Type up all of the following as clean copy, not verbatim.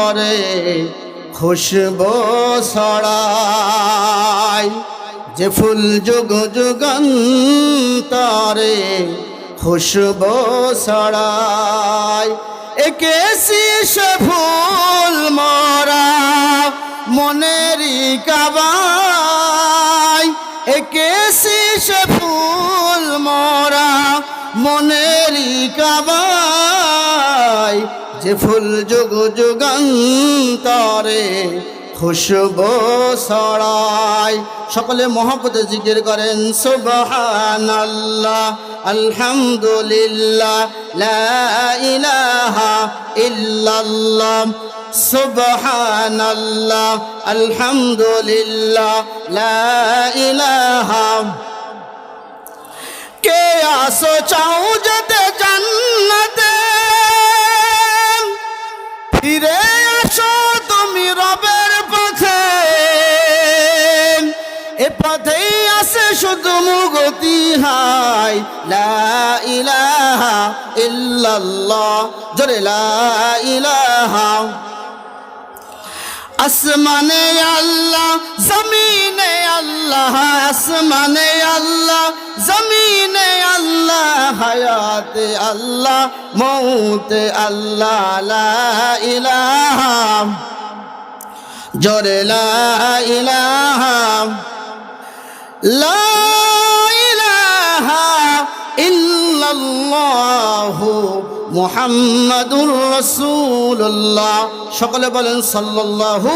তরে খুশবু ছড়ায়, যে ফুল যুগ যুগান্তরে খুশবু ছড়ায়। একে সে ফুল মোরা মনেরই কাবায়, একে সে ফুল মোরা মনেরই কাবায়, যে ফুল যুগ যুগান্তরে খুশবু ছড়ায়। সকলে মহব্বতে জিকির করেন সুবহানাল্লাহ, আলহামদুলিল্লাহ, লা ইলাহা ইল্লাল্লাহ। সুবহানাল্লাহ, আলহামদুলিল্লাহ, লা ইলাহা। কে আসো চাও যেতে জান্নাতে, ফিরে আসো তুমি রবের পথে, এ পথেই আছে শুধু মুক্তি হায়। লা ইলাহা ইল্লাল্লাহ, জোরে লা ইলাহা। আসমানে আল্লাহ জমিনে আল্লাহ, আসমানে আল্লাহ জমিনে আল্লাহ, হায়াতে আল্লাহ মৌতে আল্লাহ। লা ইলাহা, জোরে লা ইলাহা, লা ইলাহা ইল্লাল্লাহু মুহাম্মাদুর রাসূলুল্লাহ। সকলে বলেন সাল্লাল্লাহু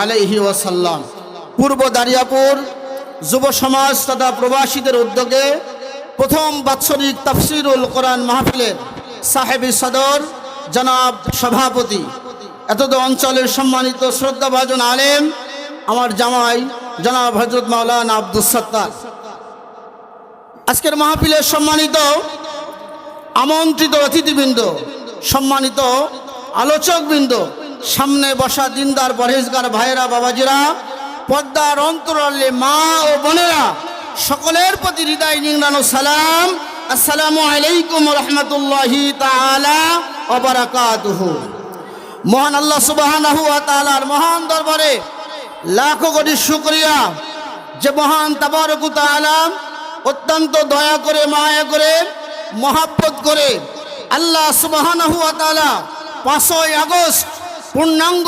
আলাইহি ওয়াসাল্লাম। পূর্ব দারিয়াপুর যুব সমাজ তথা প্রবাসীদের উদ্যোগে প্রথম বাৎসরিক তাফসিরুল কোরআন মাহফিলের সাহেবী সদর জনাব সভাপতি, এতদ অঞ্চলের সম্মানিত শ্রদ্ধাভাজন আলেম আমার জামাই জনাব হযরত মাওলানা আব্দুস সাত্তার, আজকের মাহফিলের সম্মানিত আমন্ত্রিত অতিথিবৃন্দ, সম্মানিত আলোচকবৃন্দ, সামনে বসা দিনদার পরহেজগার ভাইয়েরা, বাবাজিরা, পর্দার অন্তরালে মা ও বোনেরা, সকলের প্রতি হৃদয় নিংড়ানো সালাম। আসসালামু আলাইকুম রহমতুল্লাহি তাআলা ওয়া বারাকাতুহু। মহান আল্লাহ সুবহানাহু ওয়া তাআলার মহান দরবারে লাখো কোটি শুকরিয়া, যে মহান তাবারক ওয়া তাআলা অত্যন্ত দয়া করে, মায়া করে, মহাব্বত করে আল্লাহ সুবহানাহু ওয়া তাআলা 5ই আগস্ট পূর্ণাঙ্গ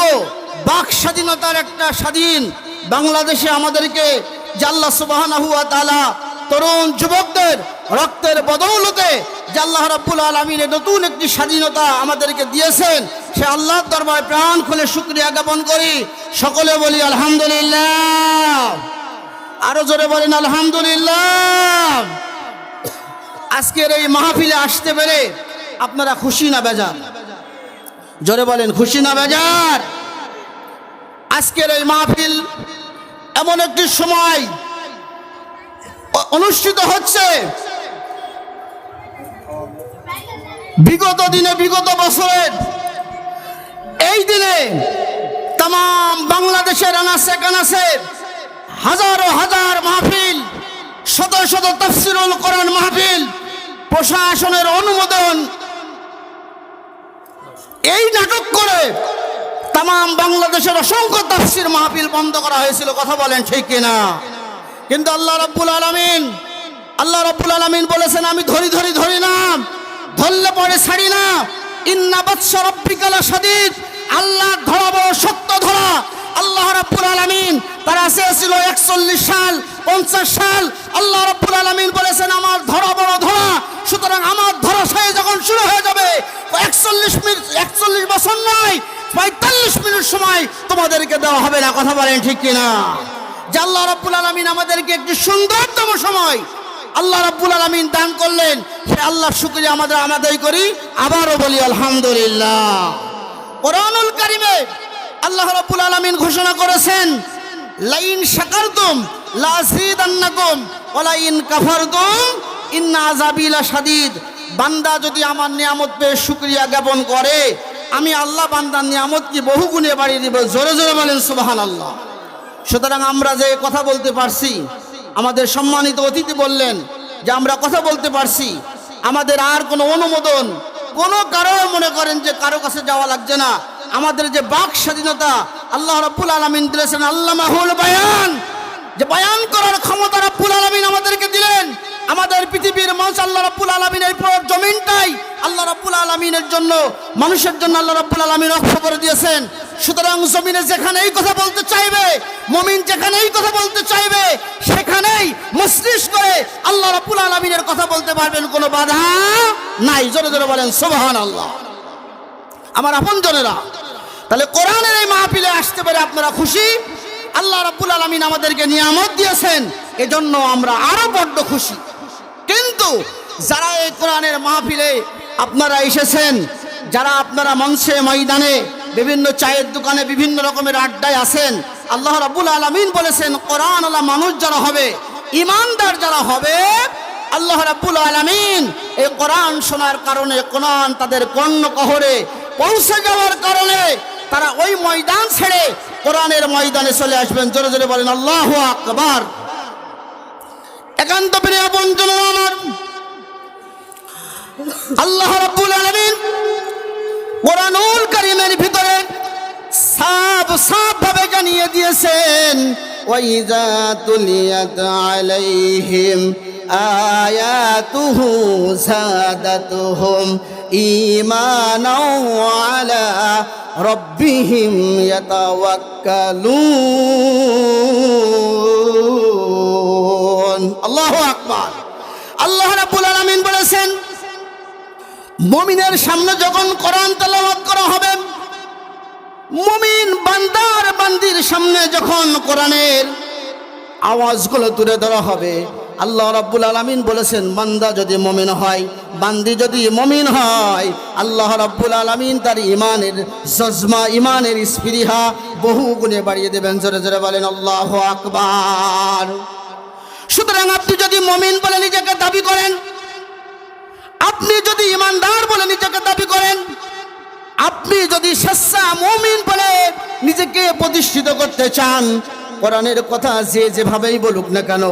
বাক স্বাধীনতার একটা স্বাধীন বাংলাদেশে আমাদেরকে যে আল্লাহ সুবহানাহু ওয়া তাআলা তরুণ যুবকদের রক্তের বদৌলতে যে আল্লাহ রাব্বুল আলামিন নতুন একটি স্বাধীনতা আমাদেরকে দিয়েছেন, সে আল্লাহর দরবারে প্রাণ খুলে শুকরিয়া জ্ঞাপন করি। সকলে বলি আলহামদুলিল্লাহ, আরো জোরে বলেন আলহামদুলিল্লাহ। আজকের এই মাহফিলে আসতে পেরে আপনারা খুশি না বেজার? জোরে বলেন খুশি না বেজার? আজকের এই মাহফিল এমন একটি সময় অনুষ্ঠিত হচ্ছে, বিগত দিনে, বিগত বছরের এই দিনে তাম বাংলাদেশের আনাচে কানাচে হাজারো হাজার মাহফিল, শত শত তাফসিরুল কোরআন মাহফিল, প্রশাসনের অনুমোদন এই নাটক করে তাম বাংলাদেশের অসংখ্য তাফসির মাহফিল বন্ধ করা হয়েছিল। কথা বলেন ঠিক কিনা? কিন্তু আল্লাহ রাব্বুল আলামিন বলেছেন, আমি ধরি না, ধরলে পরে ছাড়ি না। ইন্না বাতশা রাব্বিকা লাশাদীদ, আল্লাহ ধরা বড় শক্ত ধরা। আল্লাহ রাব্বুল আলামিন তার চেয়েছিল 41 সাল, 50 সাল। আল্লাহ রাব্বুল আলামিন বলেছেন, আমার ধরা বড় ধরা। সুতরাং আমার ধরাশায়ী যখন শুরু হয়ে যাবে, 41 বছর নয়, 45 মিনিট সময় তোমাদেরকে দেওয়া হবে না। কথা বলেন ঠিক কিনা? যে আল্লাহ রাব্বুল আলামিন আমাদেরকে একটি সুন্দরতম সময় আল্লাহ রাব্বুল আলামিন দান করলেন, সে আল্লাহর শুকরিয়া আমাদের আদায় করি। আবারও বলি আলহামদুলিল্লাহ। কোরআনুল কারীমে আল্লাহ রাব্বুল আলামিন ঘোষণা করেছেন, লাইন শাকারতুম লাযীদান্নাকুম ওয়া লাইন কাফারতুম ইন্না আযাবি লাশাদীদ। বান্দা যদি আমার নিয়ামত পেয়ে শুকরিয়া জ্ঞাপন করে, আমি আল্লাহ বান্দার নিয়ামত কি বহুগুণে বাড়িয়ে দিব। জোরে জোরে বলেন সুবহানাল্লাহ। সুতরাং আমরা যে কথা বলতে পারছি, আমাদের সম্মানিত অতিথি বললেন যে আমরা কথা বলতে পারছি, আমাদের আর কোনো অনুমোদন, কোনো কারো মনে করেন যে কারো কাছে যাওয়া লাগছে না। আমাদের যে বাক স্বাধীনতা আল্লাহ রাব্বুল আলামিন দিয়েছেন, আল্লামাহুল বায়ান, যে বয়ান করার ক্ষমতা রাব্বুল আলামিন আমাদেরকে দিলেন। আমাদের পৃথিবীর মানুষ আল্লাহ রাব্বুল আলামিন এই পুরো জমিনটাই আল্লাহ রাব্বুল আলামিনের জন্য, মানুষের জন্য আল্লাহ রাব্বুল আলামিন রক্ষা করে দিয়েছেন। সুতরাং জমিনে যেখানেই কথা বলতে চাইবে, মুমিন যেখানেই কথা বলতে চাইবে, সেখানেই মজলিস করে আল্লাহ রাব্বুল আলামিনের কথা বলতে পারবেন, কোনো বাধা নাই। জোরে জোরে বলেন সুবহানাল্লাহ। আমার আপনজনেরা, তাহলে কোরআনের এই মাহফিলে আসতে পেরে আপনারা খুশি? আল্লাহ রাব্বুল আলামিন আমাদেরকে নিয়ামত দিয়েছেন, এজন্য আমরা আরো বড্ড খুশি। কিন্তু যারা এই কোরআনের মাহফিলে আপনারা এসেছেন, যারা আপনারা মঞ্চে ময়দানে বিভিন্ন চায়ের দোকানে বিভিন্ন রকমের আড্ডায় আছেন, আল্লাহ রাব্বুল আলামিন বলেছেন কোরআনওয়ালা মানুষ যারা হবে, ইমানদার যারা হবে, আল্লাহ রাব্বুল আলামিন এই কোরআন শোনার কারণে, কোরআন তাদের কর্ণকহরে পৌঁছে যাওয়ার কারণে তারা ওই ময়দান ছেড়ে কোরআনের ময়দানে চলে আসবেন। জোরে জোরে বলেন আল্লাহু আকবার। একান্ত প্রিয় বন্ধুরা আমার, আল্লাহ রাব্বুল আলামিন কোরআনুল কারীমের ভিতরে সাফ ভাবে জানিয়ে দিয়েছেন, ওয়াইযা তুলিয়াত আলাইহিম আয়াতুহু যাদাতুহুম ঈমানাও আলা রাব্বিহিম ইয়াতাওয়াক্কালুন। আল্লাহু আকবার। আল্লাহ রাব্বুল আলামিন বলেছেন, মুমিনের সামনে যখন কোরআন তেলাওয়াত করা হবে, মুমিন বান্দার বান্দির সামনে যখন কোরআনের আওয়াজগুলো তুলে ধরা হবে, আল্লাহ রাব্বুল আলামিন বলেছেন বান্দা যদি মুমিন হয়, বান্দি যদি মুমিন হয়, আল্লাহ রাব্বুল আলামিন তার ইমানের জজমা, ইমানের স্পৃহা বহু গুণে বাড়িয়ে দেবেন। জোরে জোরে বলেন আল্লাহু আকবার। সুতরাং আপনি যদি মুমিন বলে নিজেকে দাবি করেন, আপনি যদি ইমানদার বলে নিজেকে দাবি করেন, আপনি যদি সচ্চা মুমিন বলে নিজেকে প্রতিষ্ঠিত করতে চান, কোরআনের কথা যে যেভাবেই বলুক না কেন,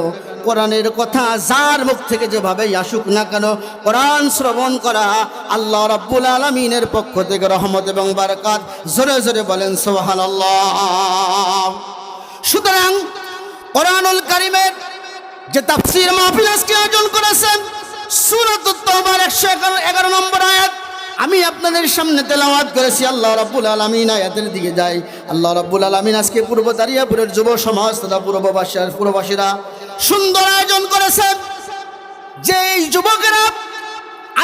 কোরআনের কথা যার মুখ থেকে যেভাবেই আসুক না কেন, কোরআন শ্রবণ করা আল্লাহ রাব্বুল আলামিনের পক্ষ থেকে রহমত এবং বারাকাত। জোরে জোরে বলেন সুবহানাল্লাহ। সুতরাং কোরআনুল কারীমের যে তাফসীর মাহফিল আজকে আয়োজন করেছেন, সূরাতুত তাওবার 111 নম্বর আয়াত আমি আপনাদের সামনে তেলাওয়াত করেছি। আল্লাহ রাব্বুল আলামিন আয়াতের দিকে যাই। আল্লাহ রাব্বুল আলামিন আজকে পূর্ব দারিয়াপুরের যুব সমাজ তথা পুরবাসীরা সুন্দর আয়োজন করেছেন, যে এই যুবকেরা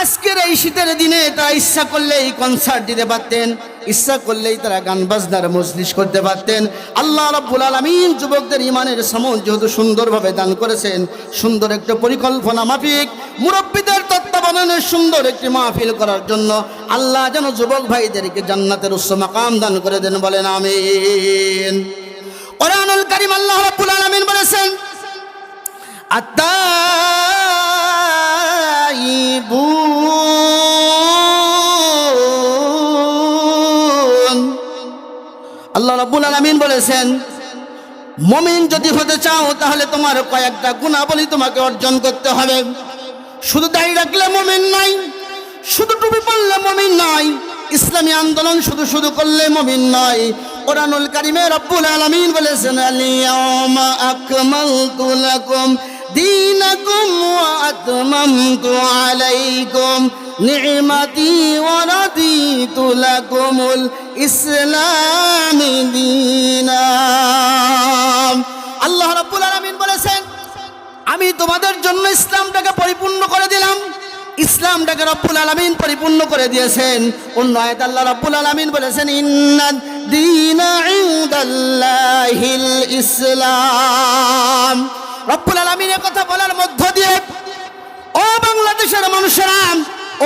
আজকের এই শীতের দিনে তারা ইচ্ছা করলেই কনসার্ট দিতে পারতেন, ইচ্ছা করলেই তারা গান বাজনার মজলিস করতে পারতেন। আল্লাহ রাব্বুল আলামিন যুবকদের ইমানের সমন যেহেতু সুন্দরভাবে দান করেছেন, সুন্দর একটা পরিকল্পনা মাফিক মুরব্বীদের তত্ত্বাবধানে সুন্দর একটি মাহফিল করার জন্য আল্লাহ যেন যুবক ভাইদেরকে জান্নাতের উচ্চ মাকাম দান করে দেন, বলেন আমিন। কোরআনুল কারীম আল্লাহ রাব্বুল আলামিন বলেছেন, আল্লাহ রাব্বুল আলামিন বলেছেন, মুমিন যদি হতে চাও তাহলে তোমার কয়েকটা গুণাবলী তোমাকে অর্জন করতে হবে। শুধু দাড়ি রাখলে মুমিন নাই, শুধু টুপি পরলে মুমিন নয়, ইসলামী আন্দোলন শুধু করলে মুমিন নয়। কোরআনুল কারীমে রব্বুল আলামিন বলেছেন, আল-ইয়াওমা আকমালতু লাকুম দীনাকুম ওয়া আতমামতু আলাইকুম নি'মাতি ওয়া রাদিতু লাকুমুল ইসলাম দীনা। আল্লাহ রাব্বুল আলামিন বলেছেন, আমি তোমাদের জন্য ইসলামটাকে পরিপূর্ণ করে দিলাম। ইসলামটাকে রব্বুল আলামিন পরিপূর্ণ করে দিয়েছেন। অন্য আয়াতে আল্লাহ রাব্বুল আলামিন বলেছেন, ইন্নাদ দীনা ইনদাল্লাহিল ইসলাম। রব্বুল আলামিনের কথা বলার মধ্য দিয়ে ও বাংলাদেশের মানুষেরা,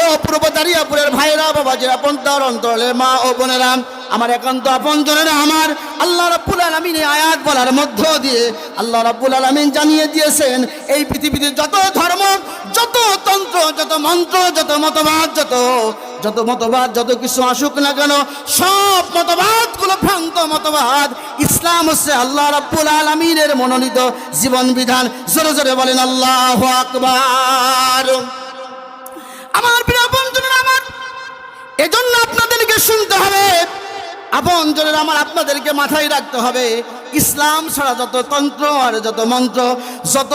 ও পূর্ব দারিয়াপুরের ভাইরা, বাবাজিরা, পন্থার অন্তরের মা ও বোনেরা, আমার একান্ত আপনজনেরা, আমার আল্লাহ রাব্বুল আলামিন এই আয়াত বলার মধ্য দিয়ে আল্লাহ রাব্বুল আলামিন জানিয়ে দিয়েছেন, এই পৃথিবীতে যত ধর্ম, যত তন্ত্র, যত মন্ত্র, যত মতবাদ, যত কিছু আসুক না কেন, সব মতবাদগুলো ভ্রান্ত মতবাদ। ইসলাম হচ্ছে আল্লাহ রাব্বুল আলামিনের মনোনীত জীবন বিধান। জোরে জোরে বলেন আল্লাহু আকবার। আমার প্রিয় বন্ধুরা, আমার এজন্য আপনাদেরকে শুনতে হবে, আপনজনের আমার আপনাদেরকে মাথায় রাখতে হবে, ইসলাম ছাড়া যত তন্ত্র আর যত মন্ত্র, যত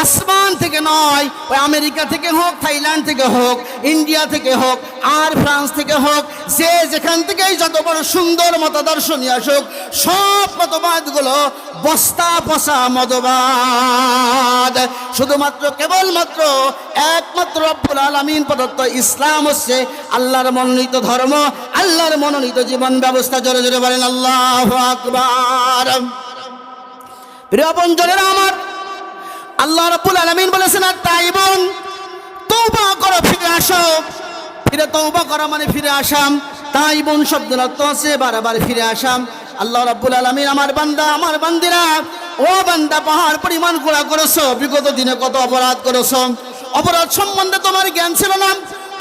আসমান থেকে নয়, ওই আমেরিকা থেকে হোক, থাইল্যান্ড থেকে হোক, ইন্ডিয়া থেকে হোক, আর ফ্রান্স থেকে হোক, যে যেখান থেকেই যত বড় সুন্দর মতদর্শ নিয়ে আসুক, সব মতবাদগুলো বস্তা পচা মতবাদ। শুধুমাত্র কেবলমাত্র একমাত্র রব্বুল আলামিন প্রদত্ত ইসলাম হচ্ছে আল্লাহর মনোনীত ধর্ম, আল্লাহর মনোনীত জীবন ব্যবস্থা। জোরে জোরে বলেন আল্লাহু আকবার। প্রিয় আপনজনেরা আমার, আল্লাহ রাব্বুল আলামিন বলেছেন, আর তাইবুন, তওবা করো, ফিরে আসো। ফিরে তওবা করা মানে ফিরে আসাম। তাইবুন শব্দের অর্থ আছে বারবার ফিরে আসাম। আল্লাহ রাব্বুল আলামিন আমার বান্দা, আমার বান্দিরা, ও বান্দা, পাহাড় পরিমাণ গুনাহ করেছো, বিগত দিনে কত অপরাধ করেছো, অপরাধ সম্বন্ধে তোমার জ্ঞান ছিল না,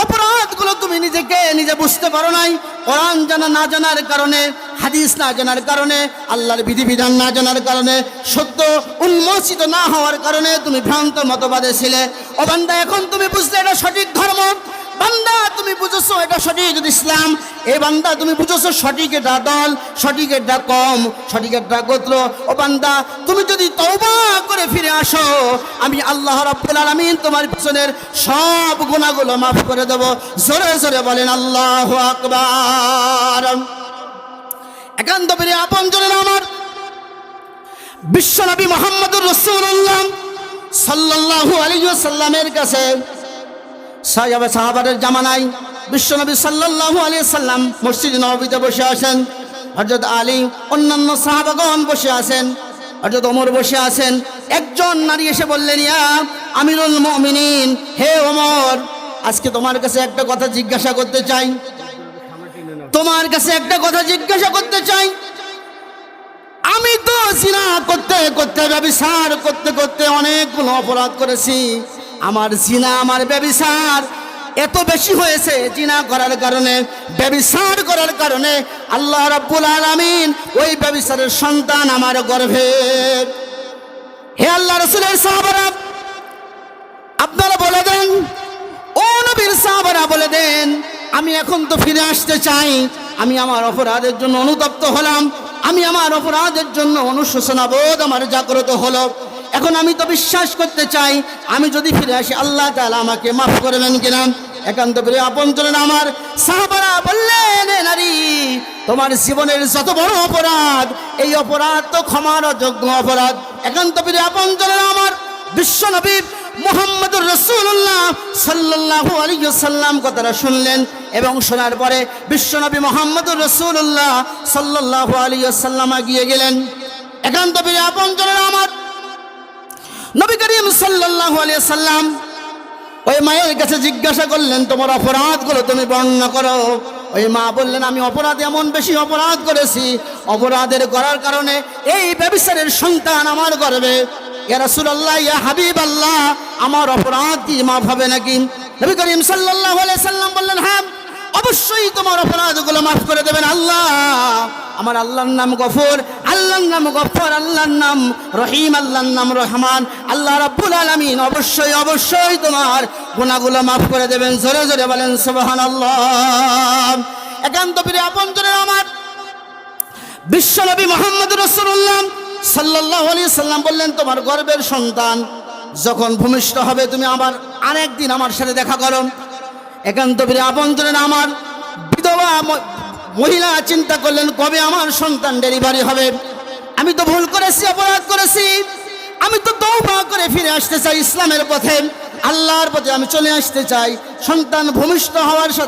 অপরাধগুলো তুমি নিজেকে নিজে বুঝতে পারো নাই। কোরআন জানা না জানার কারণে, হাদিস না জানার কারণে, আল্লাহর বিধিবিধান না জানার কারণে, সত্য উন্মোচিত না হওয়ার কারণে তুমি ভ্রান্ত মতবাদে ছিলে। ও বান্দা, এখন তুমি বুঝলে এটা সঠিক ধর্ম। বান্দা, তুমি বুঝেছো এটা সঠিক ইসলাম। এ বান্দা, তুমি বুঝেছো সঠিক এটা দল, সঠিক এটা কম, সঠিক এটা গোত্র। ও বান্দা, তুমি যদি তওবা করে ফিরে আসো, আমি আল্লাহ রাব্বুল আলামিন তোমার পিছনের সব গুনাহগুলো মাফ করে দেব। জোরে জোরে বলেন আল্লাহু আকবার। একান্ত প্রিয় আপনজনেরা আমার, বিশ্বনবী মুহাম্মদুর রাসূলুল্লাহ সাল্লাল্লাহু আলাইহি ওয়াসাল্লামের কাছে সাহাবাদের জামানায় বিশ্বনবী সাল্লাল্লাহু আলাইহি সাল্লাম মসজিদ নববীতে বসে আছেন। হযরত আলী, অন্যান্য সাহাবাগণ বসে আছেন, হযরত ওমর বসে আছেন। একজন নারী এসে বললেন, ইয়া আমিরুল মুমিনিন, হে ওমর, আজকে তোমার কাছে একটা কথা জিজ্ঞাসা করতে চাই। তোমার কাছে একটা কথা জিজ্ঞাসা করতে চাই। আমি তো জিনা করতে করতে, ব্যভিচার করতে করতে অনেকগুলো অপরাধ করেছি। আমার জিনা, আমার ব্যভিচার এত বেশি হয়েছে, জিনা করার কারণে, ব্যভিচার করার কারণে আল্লাহ রাব্বুল আলামিন ওই ব্যভিচারের সন্তান আমার গর্ভে। হে আল্লাহ রাসূলের সাহাবারা, আপনারা বলে দেন, ও নবীর সাহাবারা বলে দেন, আমি এখন তো ফিরে আসতে চাই। আমি আমার অপরাধের জন্য অনুতপ্ত হলাম, আমি আমার অপরাধের জন্য অনুশোচনা বোধ আমার জাগ্রত হলো। এখন আমি তো বিশ্বাস করতে চাই, আমি যদি ফিরে আসি আল্লাহ তাআলা আমাকে মাফ করবেন কিনা। একান্ত প্রিয় আপনজনেরা আমার, সাহাবারা বললেন, নারী, তোমার জীবনের যত বড় অপরাধ, এই অপরাধ তো ক্ষমার অযোগ্য অপরাধ। একান্ত প্রিয় আপনজনেরা আমার, বিশ্বনবী মুহাম্মদুর রাসূলুল্লাহ সাল্লাল্লাহু আলাইহি ওয়াসাল্লাম কথাটা শুনলেন, এবং শোনার পরে বিশ্বনবী মুহাম্মদুর রাসূলুল্লাহ সাল্লাল্লাহু আলাইহি ওয়াসাল্লাম এগিয়ে গেলেন। একান্ত প্রিয় আপনজনেরা আমার, নবী করিম সাল্লাল্লাহু আলাইহি ওয়াসাল্লাম ওই মায়ের কাছে জিজ্ঞাসা করলেন, তোমার অপরাধগুলো তুমি বর্ণনা করো। ওই মা বললেন, আমি অপরাধ এমন বেশি অপরাধ করেছি, অপরাধের করার কারণে এই ব্যভিচারের সন্তান আমার গর্ভে। ইয়া রাসূলুল্লাহ, ইয়া হাবিবাল্লাহ, আমার অপরাধ কি মাফ হবে নাকি? নবী করিম সাল্লাল্লাহু আলাইহি সাল্লাম বললেন, হ্যাঁ, অবশ্যই তোমার অপরাধগুলো মাফ করে দেবেন আল্লাহ। আমার আল্লাহর নাম গফুর, আল্লাহর নাম গফফার, আল্লাহর নাম রহিম, আল্লাহর নাম রহমান। আল্লাহ রাব্বুল আলামিন অবশ্যই অবশ্যই তোমার গুনাহগুলো মাফ করে দেবেন। জোরে জোরে বলেন সুবহানাল্লাহ। একান্ত প্রিয় আপনজনেরা আমার, বিশ্বনবী মুহাম্মদুর রাসূলুল্লাহ সাল্লাল্লাহু আলাইহি সাল্লাম বললেন, তোমার গর্ভের সন্তান যখন ভূমিষ্ঠ হবে, তুমি আবার আরেকদিন আমার সাথে দেখা করো। একান্ত প্রিয় আপনজনেরা আমার, বিধবা মহিলা চিন্তা করলেন, কবে আমার সন্তান ডেলিভারি হবে? আমি তো ভুল করেছি, অপরাধ করেছি, আমি তো তওবা করে ফিরে আসতে চাই ইসলামের পথে, আল্লাহর পথে আমি চলে আসতে চাই। সন্তান ভূমিষ্ঠ হওয়ার সাথে